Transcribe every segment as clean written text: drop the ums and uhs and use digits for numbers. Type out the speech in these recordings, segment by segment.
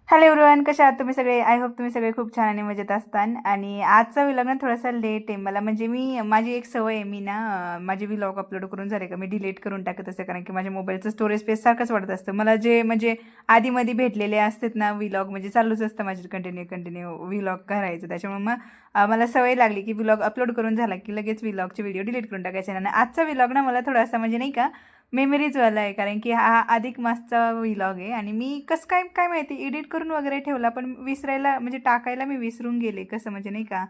Hello everyone, कशा आहात तुम्ही सगळे? आय होप तुम्ही सगळे खूप छान आणि मजेत असतान. आणि आजचा व्लॉग ना थोडासा लेट आहे. मला म्हणजे माझी एक सवय आहे, मी ना माझे व्लॉग अपलोड करून झाले का मी डिलीट करून टाकत असते, कारण की माझ्या मोबाईलचं स्टोरेज स्पेस सारखंच वाढत असतं. मला जे म्हणजे आधीमध्ये भेटलेले असतात ना व्लॉग, म्हणजे चालूच असतं माझे कंटिन्यू व्लॉग करायचं. त्याच्यामुळे मग मला सवय लागली की व्लॉग अपलोड करून झाला की लगेच व्लॉगचे व्हिडिओ डिलीट करून टाकायचे. आणि आजचा व्लॉग ना मला थोडासा म्हणजे नाही का मेमरीजवाला आहे, कारण की हा अधिक मासचा व्लॉग आहे. आणि मी कसं काय काय माहिती एडिट करून वगैरे ठेवला, पण विसरायला म्हणजे टाकायला मी विसरून गेले. कसं म्हणजे नाही का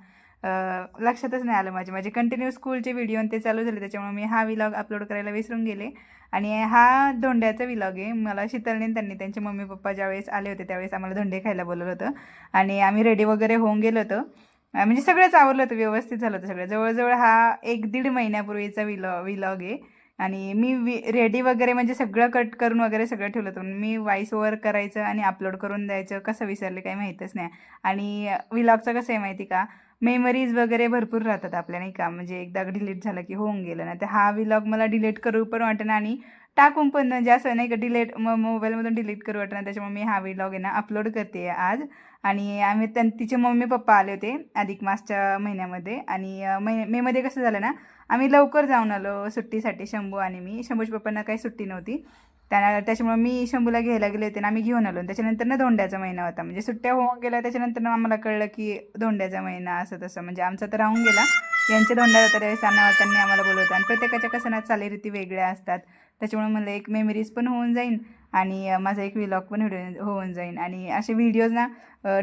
लक्षातच नाही आलं माझे कंटिन्यू स्कूलचे व्हिडिओ ते चालू झाले, त्याच्यामुळे मी हा व्लॉग अपलोड करायला विसरून गेले. आणि हा धोंड्याचा व्लॉग आहे. मला शीतलने त्यांचे मम्मी पप्पा ज्यावेळेस आले होते त्यावेळेस आम्हाला धोंडे खायला बोलवलं होतं. आणि आम्ही रेडी वगैरे होऊन गेलो होतो. म्हणजे सगळंच आवरलं होतं, व्यवस्थित झालं होतं सगळं. जवळजवळ हा 1-1.5 महिन्यापूर्वीचा व्लॉग आहे. आणि मी रेडी वगैरे म्हणजे सगळं कट करून वगैरे सगळं ठेवलं होतं. मी व्हॉइस ओव्हर करायचं आणि अपलोड करून द्यायचं, कसं विसरले काही माहीतच नाही. आणि व्लॉगचं कसं आहे माहिती का, मेमरीज वगैरे भरपूर राहतात आपल्या नाही का, म्हणजे एकदा डिलीट झालं की होऊन गेलं ना. तर हा व्लॉग मला डिलीट करू पण वाटेना आणि टाकून पण म्हणजे असं नाही का डिलीट मोबाईलमधून डिलीट करू वाटेना. त्याच्यामुळे मी हा व्लॉग आहे ना अपलोड करते आज. आणि आम्ही तिचे मम्मी पप्पा आले होते अधिक मासच्या महिन्यामध्ये. आणि मेमध्ये कसं झालं ना, आम्ही लवकर जाऊन आलो सुट्टीसाठी, शंभू आणि मी. शंभूच्या पप्पांना काही सुट्टी नव्हती, त्याच्यामुळे मी शंभूला घ्यायला गेले होते आणि आम्ही घेऊन आलो. त्याच्यानंतर ना धोंड्याचा महिना होता, म्हणजे सुट्ट्या होऊन गेल्या. त्याच्यानंतर आम्हाला कळलं की धोंड्याचा महिना असं तसं, म्हणजे आमचा तर राहून गेला. यांचे धोंडा होता त्यावेळेस त्यांनी आम्हाला बोलवतं. आणि प्रत्येकाच्या कसं ना चालीरीती वेगळ्या असतात, त्याच्यामुळे मला एक मेमरीज पण होऊन जाईल आणि माझा एक व्लॉग पण होऊन जाईल. आणि असे व्हिडिओज ना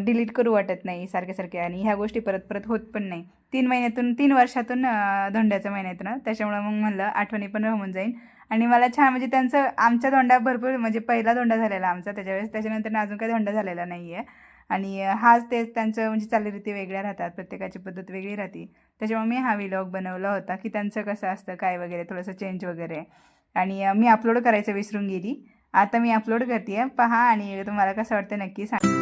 डिलीट करू वाटत नाही सारखे. आणि ह्या गोष्टी परत परत होत पण नाही. 3 वर्षातून धोंड्याच्या महिन्यातून, त्याच्यामुळे मग म्हणलं आठवणी पण राहून जाईल. आणि मला छान म्हणजे आमचा धोंडा भरपूर, म्हणजे पहिला धोंडा झालेला आमचा त्याच्यावेळेस, त्याच्यानंतर अजून काही धोंडा झालेला नाही आहे. आणि हाच तेच त्यांचं म्हणजे चालीरीती वेगळ्या राहतात, प्रत्येकाची पद्धत वेगळी राहते. त्याच्यामुळे मी हा व्लॉग बनवला होता की त्यांचं कसं असतं काय वगैरे, थोडंसं चेंज वगैरे. आणि मी अपलोड करायचं विसरून गेली. आता मी अपलोड करते, पहा आणि तुम्हाला कसं वाटतं नक्की सांगा.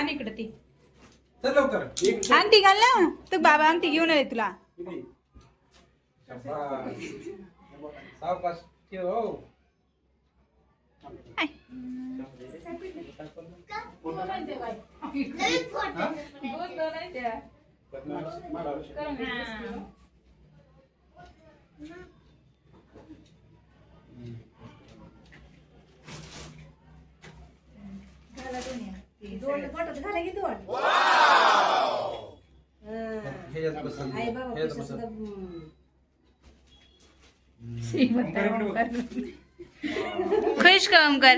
इकडे ती अंगठी घाल ना, तू बाबा अंगठी घेऊन आले तुला. दोन फोटो झाले की दोन आई बाबा खुश का ओमकार?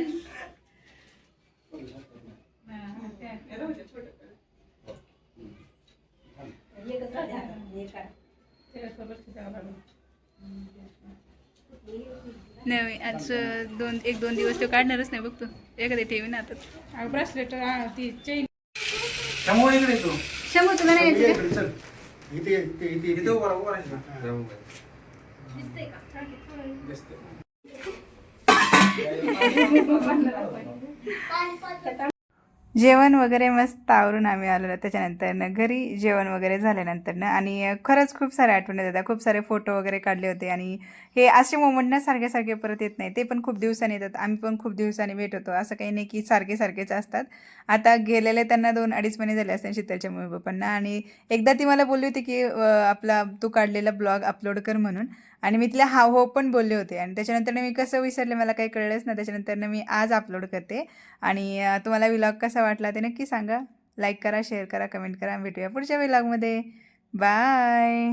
नाही आज एक दोन दिवस तो काढणारच नाही बघतो एखादी ठेवी ना आता ब्रेसलेट ती चेन शंभू तुला नाही यायचं का? जेवण वगैरे मस्त आवरून आम्ही आलेलो त्याच्यानंतर घरी जेवण वगैरे झाल्यानंतर आणि खरंच खूप सारे आठवणी येतात. खूप सारे फोटो वगैरे काढले होते आणि हे असे मोमेंट ना सारखे सारखे परत येत नाही. ते पण खूप दिवसांनी येतात. आम्ही पण खूप दिवसांनी भेट होतो. असं काही नाही की सारखे सारखेच असतात. आता गेलेले त्यांना 2-2.5 महिने झाले असते शीतलच्या मम्मी पप्पांना आणि एकदा ती मला बोलली होती की आपला तू काढलेला ब्लॉग अपलोड कर म्हणून आणि मी तिला हो पण बोलले होते आणि त्याच्यानंतर मी कसं विसरले मला काही कळलंच ना. त्याच्यानंतर मी आज अपलोड करते आणि तुम्हाला व्लॉग कसा वाटला ते नक्की सांगा. लाईक करा, शेअर करा, कमेंट करा. भेटूया पुढच्या व्लॉगमध्ये. बाय.